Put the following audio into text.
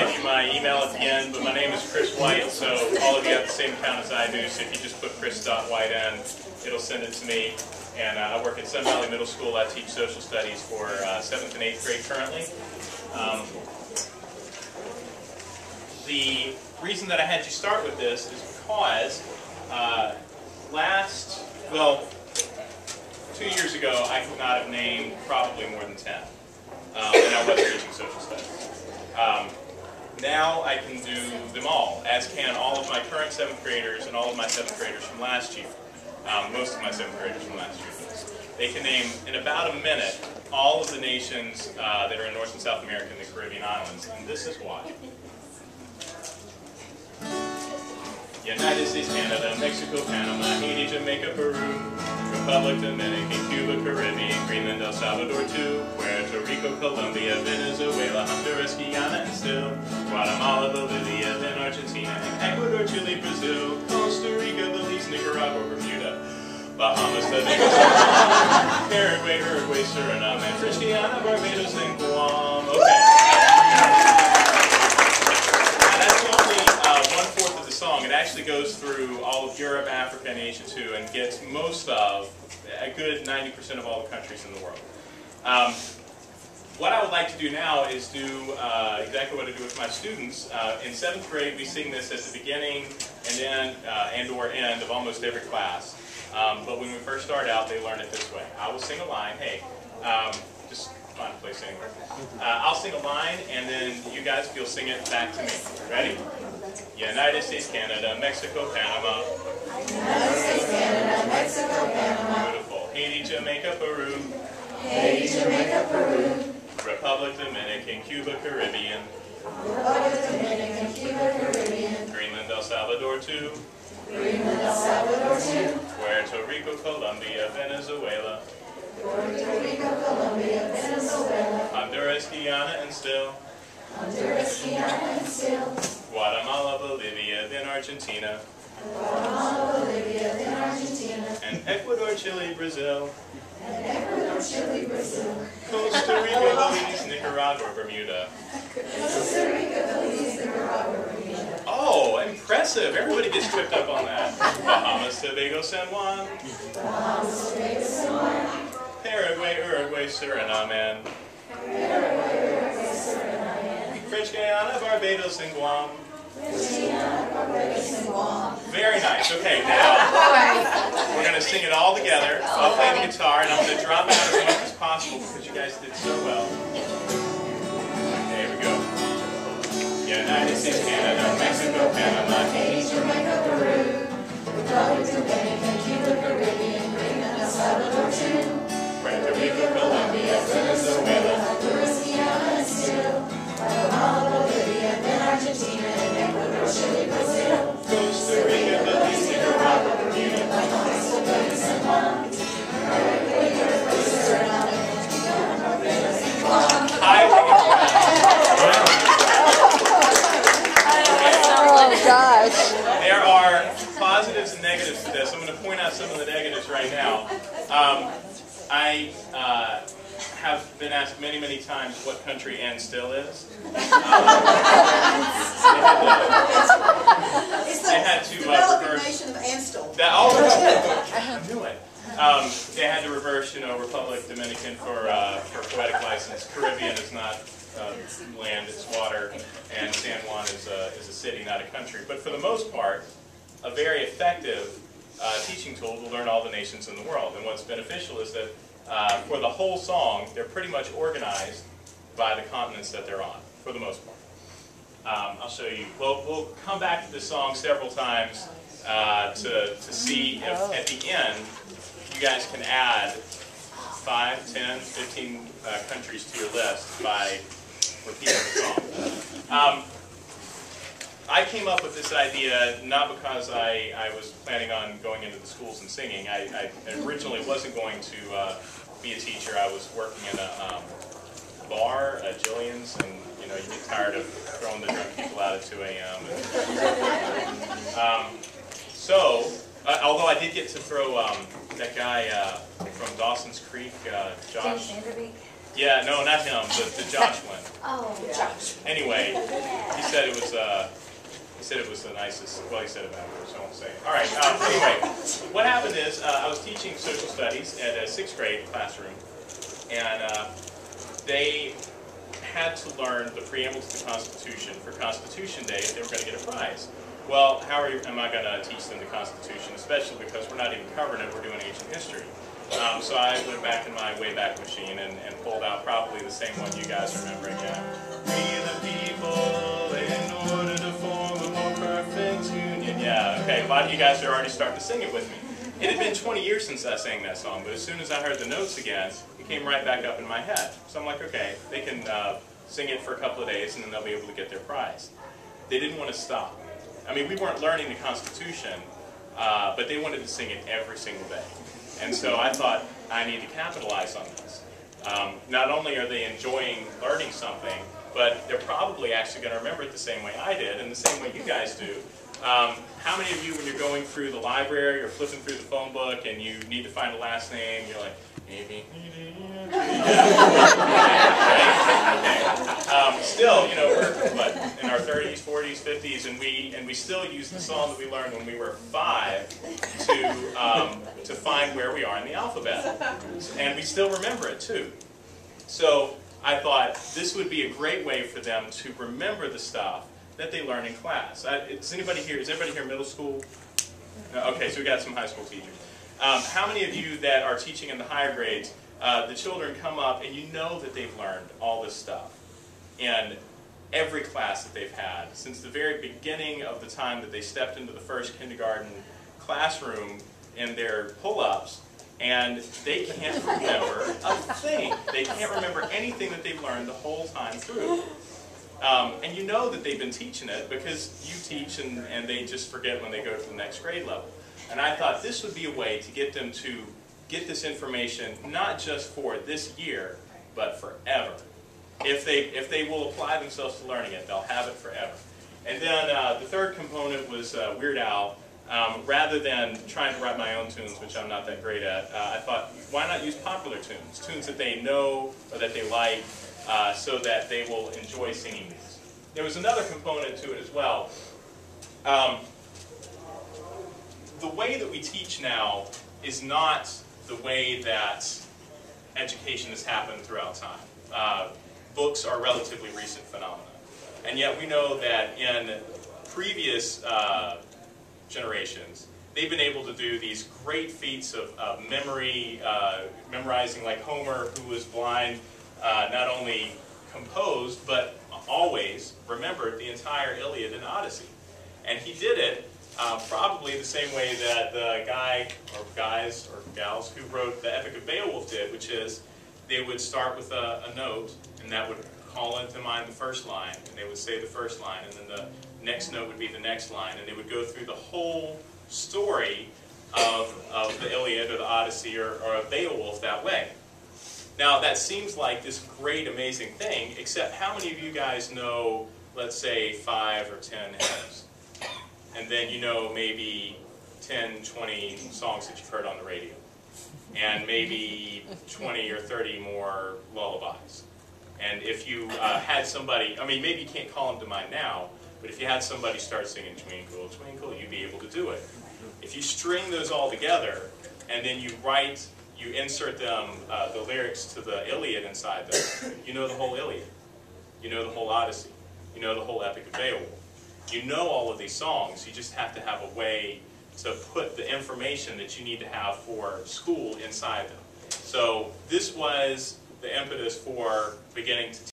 give you my email at the end, but my name is Chris White, so all of you have the same account as I do, so if you just put Chris.White in, it'll send it to me. And I work at Sun Valley Middle School. I teach social studies for 7th and 8th grade currently. The reason that I had you start with this is because well, 2 years ago, I could not have named probably more than 10. And I was teaching social studies. Now I can do them all, as can all of my current 7th graders and all of my 7th graders from last year. Most of my 7th graders from last year. They can name, in about a minute, all of the nations that are in North and South America and the Caribbean islands. And this is why. United States, Canada, Mexico, Panama, Haiti, Jamaica, Peru, Republic, Dominican, Cuba, Caribbean, Greenland, El Salvador, too, Puerto Rico, Colombia, Venezuela, Honduras, Guyana, and still, Guatemala, Bolivia, then Argentina, and Ecuador, Chile, Brazil, Costa Rica, Belize, Nicaragua, Bermuda, Bahamas, Paraguay, Uruguay, Suriname, and French Guiana, Barbados, and Guam. Okay. Song. It actually goes through all of Europe, Africa, and Asia too, and gets most of, a good 90% of all the countries in the world. What I would like to do now is do exactly what I do with my students. In 7th grade, we sing this at the beginning and/or end of almost every class. But when we first start out, they learn it this way. I will sing a line. Hey, just find a place anywhere. I'll sing a line, and then you guys, you'll sing it back to me. Ready? United States, Canada, Mexico, Panama. United States, Canada, Mexico, Panama. Beautiful. Haiti, Jamaica, Peru. Haiti, Jamaica, Peru. Republic, Dominican, Cuba, Caribbean. Republic, Dominican, Cuba, Caribbean. Greenland, El Salvador, too. Greenland, El Salvador, too. Puerto Rico, Colombia, Venezuela. Puerto Rico, Colombia, Venezuela. Honduras, Guyana, and still. Honduras, Guyana, and still. Guatemala, Bolivia, then Argentina. Guatemala, Bolivia, then Argentina. And Ecuador, Chile, Brazil. And Ecuador, Chile, Brazil. Costa Rica, Belize, Nicaragua, Bermuda. Costa Rica, Belize, Nicaragua, Bermuda. Oh, impressive. Everybody gets tripped up on that. Bahamas, Tobago, San Juan. Bahamas, Tobago, San Juan. Paraguay, Uruguay, Suriname. Paraguay, Uruguay, Suriname. French Guiana, Barbados, and Guam. French Guiana, Barbados, and Guam. Very nice. Okay, now we're going to sing it all together. I'll play the guitar, and I'm going to drop out as much as possible because you guys did so well. There we go. United States, Canada, Mexico, Panama, Haiti, Jamaica, Peru. Republic, Dominican, Cuba, Caribbean. Greenland, El Salvador, too. Puerto Rico, Colombia, Venezuela. Honduras, Guyana, and still. Guatemala, Bolivia, then Argentina, and Ecuador, Chile, Brazil. Costa Rica, Belize, Nicaragua, Bermuda. Bahamas, Tobago, San Juan. Paraguay, Uruguay, Suriname. Guyana, Barbados, and Guam. Oh gosh. There are positives and negatives to this. I'm going to point out some of the negatives right now. I have been asked many, many times what country "and still" is. They had to reverse. Of Amstel. I knew it. They had to reverse, Republic Dominican for poetic license. Caribbean is not land; it's water, and San Juan is a city, not a country. But for the most part, a very effective teaching tool to learn all the nations in the world. And what's beneficial is that for the whole song, they're pretty much organized by the continents that they're on, for the most part. I'll show you. We'll come back to this song several times to see if at the end you guys can add 5, 10, 15 countries to your list by repeating the song. I came up with this idea not because I was planning on going into the schools and singing. I originally wasn't going to be a teacher. I was working in a bar at Jillian's, and you get tired of throwing the drunk people out at 2 a.m. So, although I did get to throw that guy from Dawson's Creek, Josh. Yeah, no, not him, the Josh one. Oh, Josh. Anyway, he said it was the nicest. Well, he said it afterwards, so I won't say it. All right. Anyway, what happened is I was teaching social studies at a 6th grade classroom, and they had to learn the preamble to the Constitution for Constitution Day if they were going to get a prize. Well, how am I going to teach them the Constitution, especially because we're not even covering it, we're doing ancient history. So I went back in my Wayback Machine and pulled out probably the same one you guys remember again. We the people, in order to form a more perfect union. Yeah, okay, a lot of you guys are already starting to sing it with me. It had been 20 years since I sang that song, but as soon as I heard the notes again, it came right back up in my head. So I'm like, okay, they can sing it for a couple of days and then they'll be able to get their prize. They didn't want to stop. I mean, we weren't learning the Constitution, but they wanted to sing it every single day. And so I thought, I need to capitalize on this. Not only are they enjoying learning something, but they're probably actually going to remember it the same way I did and the same way you guys do. How many of you, when you're going through the library or flipping through the phone book and you need to find a last name, you're like, maybe. Still, you know, we're what, in our 30s, 40s, 50s, and we still use the song that we learned when we were 5 to find where we are in the alphabet, and we still remember it too. So I thought this would be a great way for them to remember the stuff that they learn in class. Is everybody here middle school? No, okay, so we got some high school teachers. How many of you that are teaching in the higher grades, the children come up and you know that they've learned all this stuff in every class that they've had since the very beginning of the time that they stepped into the first kindergarten classroom in their pull-ups, and they can't remember a thing. They can't remember anything that they've learned the whole time through. And you know that they've been teaching it because you teach and they just forget when they go to the next grade level. And I thought this would be a way to get them to get this information not just for this year, but forever. If they will apply themselves to learning it, they'll have it forever. And then the third component was Weird Al. Rather than trying to write my own tunes, which I'm not that great at, I thought, why not use popular tunes? Tunes that they know or that they like, so that they will enjoy singing these. There was another component to it as well. The way that we teach now is not the way that education has happened throughout time. Books are a relatively recent phenomenon. And yet we know that in previous generations, they've been able to do these great feats of memorizing, like Homer, who was blind, not only composed, but always remembered the entire Iliad and Odyssey. And he did it probably the same way that the guy, or guys, or gals, who wrote the Epic of Beowulf did, which is they would start with a note, and that would call into mind the first line, and they would say the first line, and then the next note would be the next line, and they would go through the whole story of the Iliad or the Odyssey or of Beowulf that way. Now that seems like this great, amazing thing, except how many of you guys know, let's say, 5 or 10 hymns? And then you know maybe 10, 20 songs that you've heard on the radio. And maybe 20 or 30 more lullabies. And if you had somebody, I mean, maybe you can't call them to mind now, but if you had somebody start singing Twinkle, Twinkle, you'd be able to do it. If you string those all together, and then you insert them, the lyrics to the Iliad inside them, you know the whole Iliad. You know the whole Odyssey. You know the whole Epic of Beowulf. You know all of these songs, you just have to have a way to put the information that you need to have for school inside them. So this was the impetus for beginning to